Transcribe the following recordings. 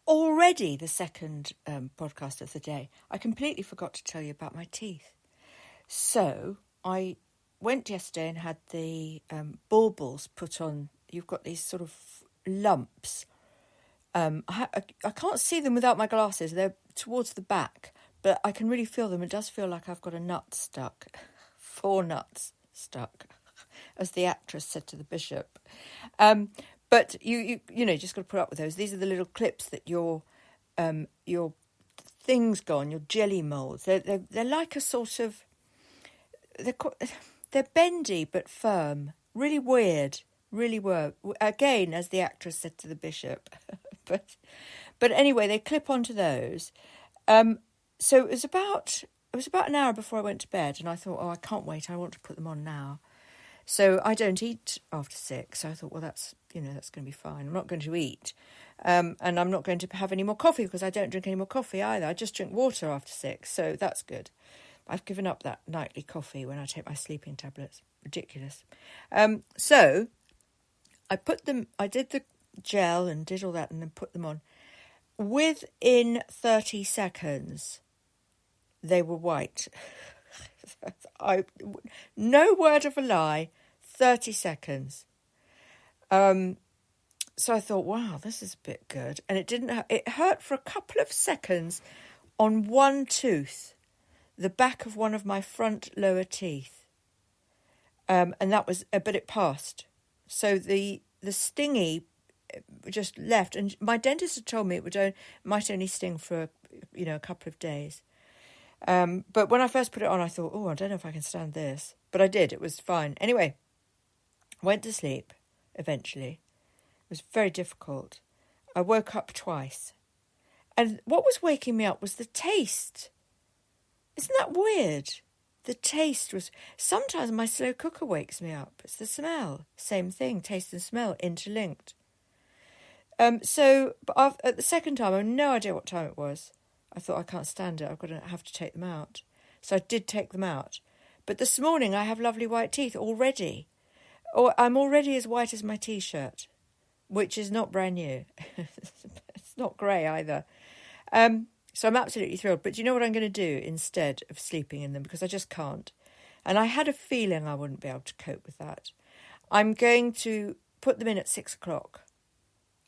Already the second podcast of the day, I completely forgot to tell you about my teeth. So I went yesterday and had the baubles put on. You've got these sort of lumps. I can't see them without my glasses. They're towards the back, but I can really feel them. It does feel like I've got a nut stuck. 4 nuts stuck, as the actress said to the bishop. But you just got to put up with those. These are the little clips that your things go on, your jelly molds. They're like a sort of they're bendy but firm. Really weird. Really were. Again, as the actress said to the bishop. but anyway, they clip onto those. So it was about an hour before I went to bed, and I thought, I can't wait. I want to put them on now. So I don't eat after 6. So I thought, well, that's going to be fine. I'm not going to eat. And I'm not going to have any more coffee because I don't drink any more coffee either. I just drink water after 6. So that's good. I've given up that nightly coffee when I take my sleeping tablets. Ridiculous. So I did the gel and did all that and then put them on. Within 30 seconds, they were white. No word of a lie, 30 seconds. So I thought, wow, this is a bit good. And it hurt for a couple of seconds on one tooth, the back of one of my front lower teeth. And that was, but it passed. So the stingy just left. And my dentist had told me it might only sting for, a couple of days. But when I first put it on, I thought, I don't know if I can stand this. But I did. It was fine. Anyway, went to sleep eventually. It was very difficult. I woke up twice. And what was waking me up was the taste. Isn't that weird? The taste was... Sometimes my slow cooker wakes me up. It's the smell. Same thing, taste and smell interlinked. So at the second time, I had no idea what time it was. I thought, I can't stand it. Have to take them out. So I did take them out. But this morning, I have lovely white teeth already. I'm already as white as my T-shirt, which is not brand new. It's not grey either. So I'm absolutely thrilled. But do you know what I'm going to do instead of sleeping in them? Because I just can't. And I had a feeling I wouldn't be able to cope with that. I'm going to put them in at 6 o'clock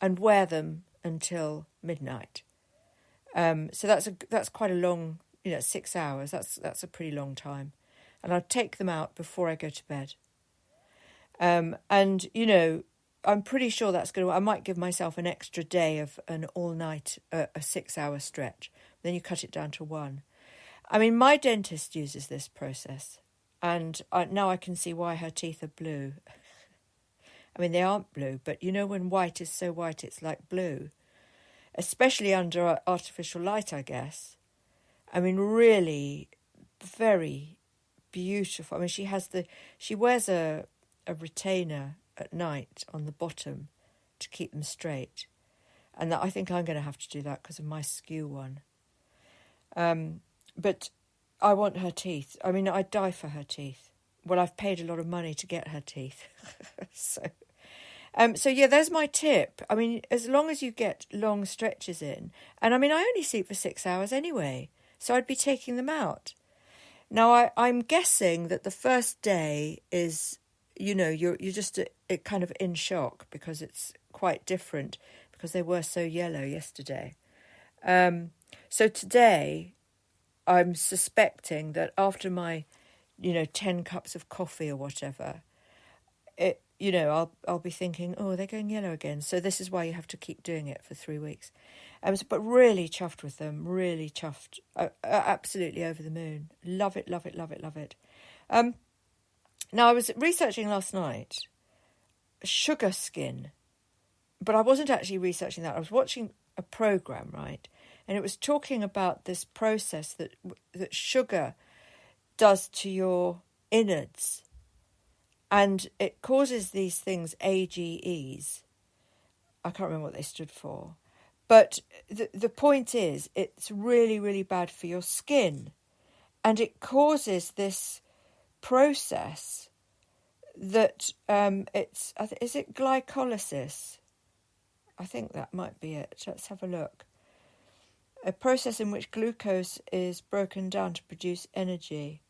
and wear them until midnight. So that's quite a long, 6 hours. That's a pretty long time. And I'll take them out before I go to bed. And, I'm pretty sure that's going to... I might give myself an extra day of an all-night, a 6-hour stretch. Then you cut it down to 1. I mean, my dentist uses this process. And now I can see why her teeth are blue. I mean, they aren't blue, but when white is so white, it's like blue. Especially under artificial light, I guess. I mean, really very beautiful. I mean, she wears a retainer at night on the bottom to keep them straight. And I think I'm going to have to do that because of my skew one. But I want her teeth. I mean, I'd die for her teeth. Well, I've paid a lot of money to get her teeth. So yeah, there's my tip. I mean, as long as you get long stretches in, and I mean, I only sleep for 6 hours anyway, so I'd be taking them out. Now, I'm guessing that the first day is, you're just kind of in shock because it's quite different because they were so yellow yesterday. So today, I'm suspecting that after my, 10 cups of coffee or whatever, I'll be thinking, they're going yellow again. So this is why you have to keep doing it for 3 weeks. But really chuffed with them, really chuffed. Absolutely over the moon. Love it, love it, love it, love it. Now, I was researching last night sugar skin, but I wasn't actually researching that. I was watching a program, right? And it was talking about this process that sugar does to your innards. And it causes these things, AGEs. I can't remember what they stood for. But the point is, it's really, really bad for your skin. And it causes this process that is it glycolysis? I think that might be it. Let's have a look. A process in which glucose is broken down to produce energy.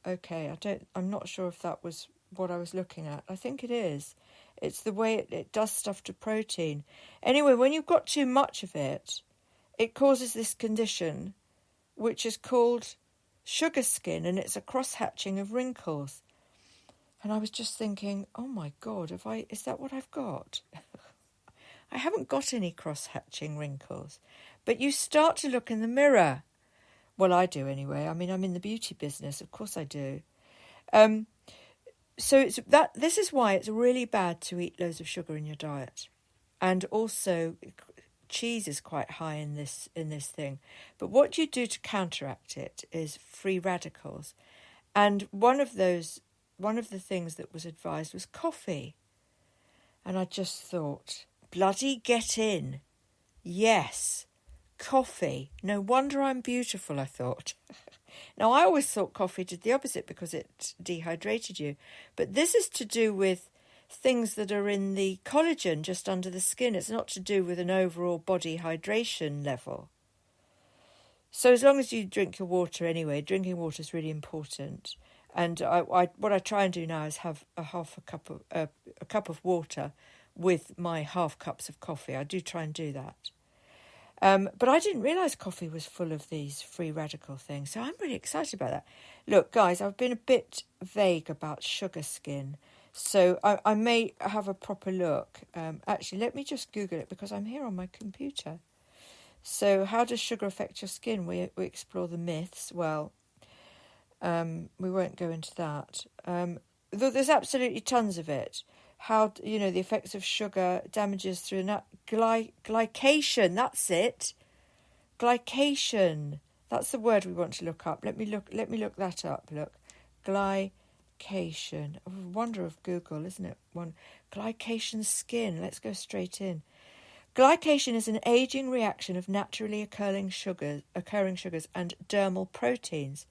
Okay, I'm not sure if that was what I was looking at. I think it is. It's the way it does stuff to protein. Anyway, when you've got too much of it, it causes this condition, which is called sugar skin, and it's a cross-hatching of wrinkles. And I was just thinking, oh my God, is that what I've got? I haven't got any cross-hatching wrinkles. But you start to look in the mirror. Well, I do anyway. I mean, I'm in the beauty business. Of course I do. So this is why it's really bad to eat loads of sugar in your diet. And also, cheese is quite high in this thing. But what you do to counteract it is free radicals. And one of the things that was advised was coffee. And I just thought, bloody get in. Yes, coffee. No wonder I'm beautiful, I thought. Now, I always thought coffee did the opposite because it dehydrated you. But this is to do with things that are in the collagen just under the skin. It's not to do with an overall body hydration level. So as long as you drink your water anyway, drinking water is really important. And what I try and do now is have a cup of water with my half cups of coffee. I do try and do that. But I didn't realise coffee was full of these free radical things. So I'm really excited about that. Look, guys, I've been a bit vague about sugar skin. So I may have a proper look. Actually, let me just Google it because I'm here on my computer. So how does sugar affect your skin? We explore the myths. Well, we won't go into that. There's absolutely tons of it. How, the effects of sugar damages through glycation. That's it. Glycation. That's the word we want to look up. Let me look that up. Look. Glycation. A wonder of Google, isn't it? Glycation skin. Let's go straight in. Glycation is an aging reaction of naturally occurring sugars and dermal proteins,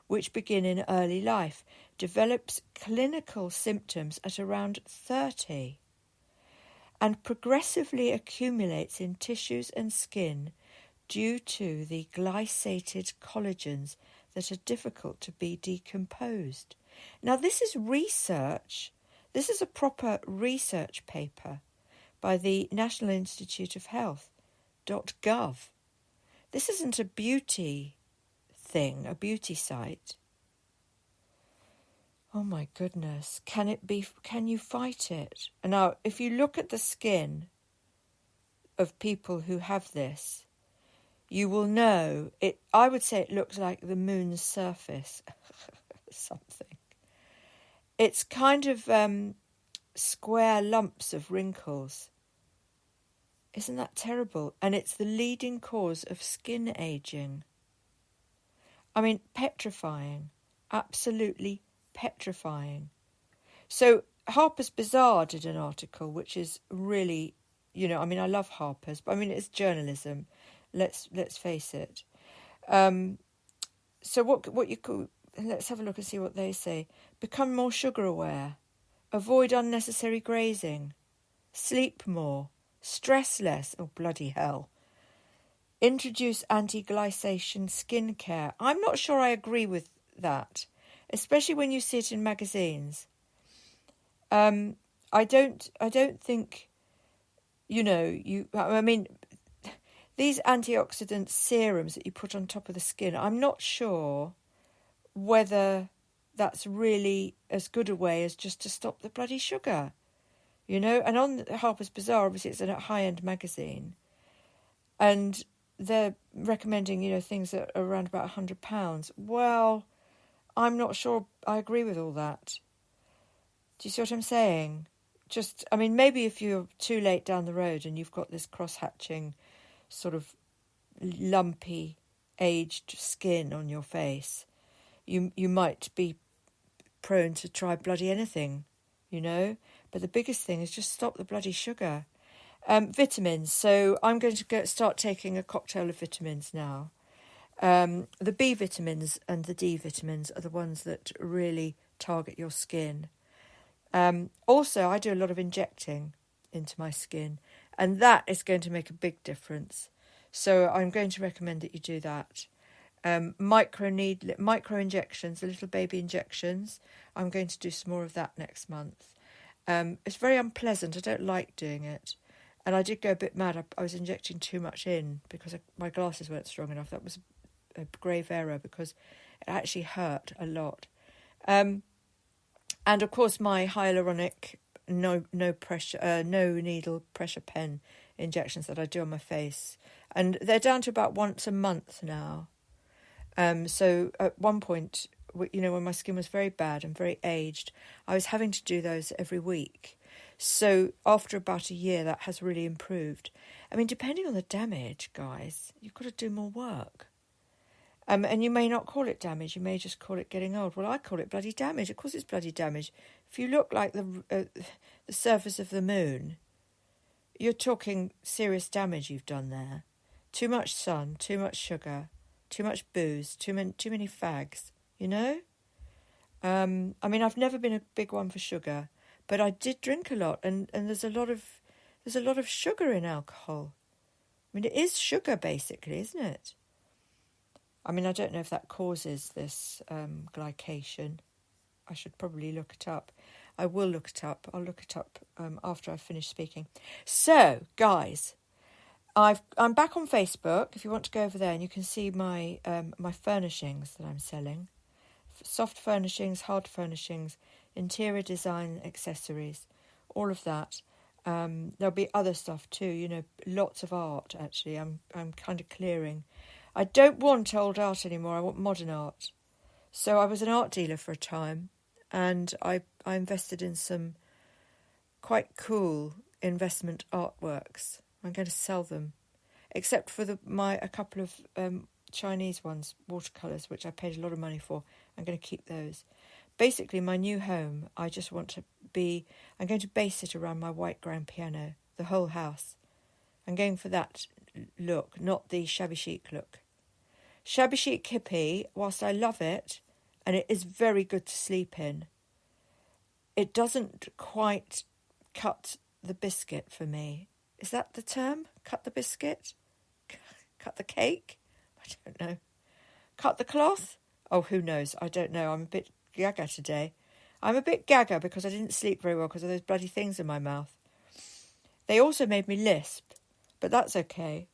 which begin in early life, develops clinical symptoms at around 30, and progressively accumulates in tissues and skin due to the glycated collagens that are difficult to be decomposed. Now, this is research. This is a proper research paper by the National Institute of Health, .gov. This isn't a beauty thing, a beauty site. Oh my goodness, can you fight it? And now, if you look at the skin of people who have this, you will know it. I would say it looks like the moon's surface, something. It's kind of square lumps of wrinkles. Isn't that terrible? And it's the leading cause of skin aging. I mean, petrifying, absolutely petrifying. So Harper's Bazaar did an article which is really, I love Harper's, but it's journalism. Let's face it. So what you call? Let's have a look and see what they say. Become more sugar aware. Avoid unnecessary grazing. Sleep more. Stress less. Oh, bloody hell. Introduce anti-glycation skincare. I'm not sure I agree with that, especially when you see it in magazines. I don't think, these antioxidant serums that you put on top of the skin, I'm not sure whether that's really as good a way as just to stop the bloody sugar, And on Harper's Bazaar, obviously it's a high-end magazine, and they're recommending, things that are around about £100. Well, I'm not sure I agree with all that. Do you see what I'm saying? Maybe if you're too late down the road and you've got this cross-hatching sort of lumpy, aged skin on your face, you might be prone to try bloody anything, But the biggest thing is just stop the bloody sugar. Vitamins. So I'm going to start taking a cocktail of vitamins now. The B vitamins and the D vitamins are the ones that really target your skin. Also, I do a lot of injecting into my skin, And that is going to make a big difference. So I'm going to recommend that you do that. Micro injections, the little baby injections. I'm going to do some more of that next month. It's very unpleasant. I don't like doing it. And I did go a bit mad. I was injecting too much in because my glasses weren't strong enough. That was a grave error because it actually hurt a lot. And of course, my hyaluronic no needle pressure pen injections that I do on my face, and they're down to about once a month now. So at one point, when my skin was very bad and very aged, I was having to do those every week. So after about a year, that has really improved. I mean, depending on the damage, guys, you've got to do more work. And you may not call it damage. You may just call it getting old. Well, I call it bloody damage. Of course it's bloody damage. If you look like the surface of the moon, you're talking serious damage you've done there. Too much sun, too much sugar, too much booze, too many fags, you know? I mean, I've never been a big one for sugar, but I did drink a lot, and there's a lot of sugar in alcohol. I mean, it is sugar, basically, isn't it? I mean, I don't know if that causes this glycation. I should probably look it up. I will look it up. I'll look it up after I finish speaking. So, guys, I'm back on Facebook. If you want to go over there, and you can see my my furnishings that I'm selling. Soft furnishings, hard furnishings, interior design, accessories, all of that. There'll be other stuff too, lots of art, actually. I'm kind of clearing. I don't want old art anymore. I want modern art. So I was an art dealer for a time, and I invested in some quite cool investment artworks. I'm going to sell them, except for a couple of Chinese ones, watercolours, which I paid a lot of money for. I'm going to keep those. Basically, my new home, I'm going to base it around my white grand piano, the whole house. I'm going for that look, not the shabby chic look. Shabby chic hippie, whilst I love it, and it is very good to sleep in, it doesn't quite cut the biscuit for me. Is that the term? Cut the biscuit? Cut the cake? I don't know. Cut the cloth? Oh, who knows? I don't know. I'm a bit gaga today. I'm a bit gaga because I didn't sleep very well because of those bloody things in my mouth. They also made me lisp, but that's okay.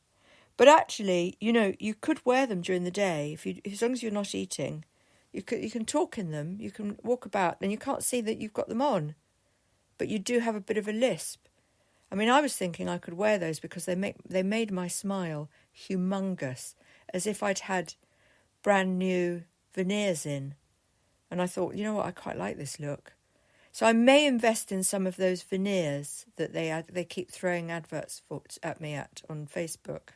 But actually, you could wear them during the day as long as you're not eating. You can talk in them, you can walk about, and you can't see that you've got them on. But you do have a bit of a lisp. I mean, I was thinking I could wear those because they made my smile humongous, as if I'd had brand new veneers in. And I thought, you know what, I quite like this look. So I may invest in some of those veneers that they keep throwing adverts at me on Facebook.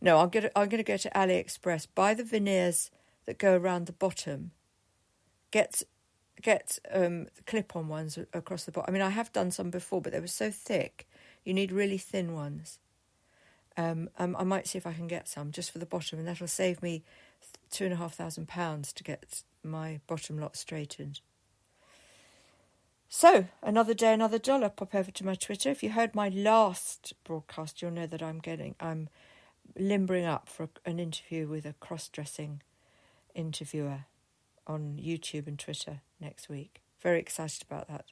No, I'm going to go to AliExpress, buy the veneers that go around the bottom, get clip-on ones across the bottom. I mean, I have done some before, but they were so thick. You need really thin ones. I might see if I can get some just for the bottom, and that'll save me £2,500 to get my bottom lot straightened. So, another day, another dollar. Pop over to my Twitter. If you heard my last broadcast, you'll know that I'm limbering up for an interview with a cross-dressing interviewer on YouTube and Twitter next week. Very excited about that.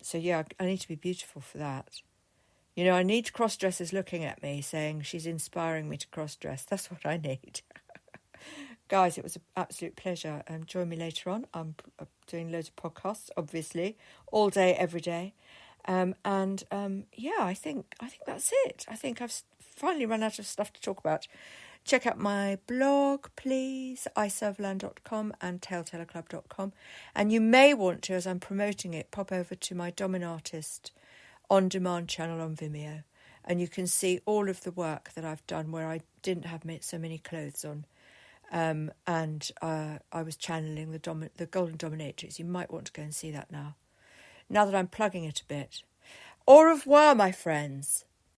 So yeah, I need to be beautiful for that. I need cross-dressers looking at me saying she's inspiring me to cross-dress. That's what I need. Guys, it was an absolute pleasure. Join me later on. I'm doing loads of podcasts, obviously, all day, every day. Yeah, I think that's it. I think I've finally run out of stuff to talk about. Check out my blog, please, iServalan.com and telltellerclub.com. And you may want to, as I'm promoting it, pop over to my Dominartist on-demand channel on Vimeo. And you can see all of the work that I've done where I didn't have so many clothes on. I was channeling the Golden Dominatrix. You might want to go and see that now that I'm plugging it a bit. Au revoir, my friends.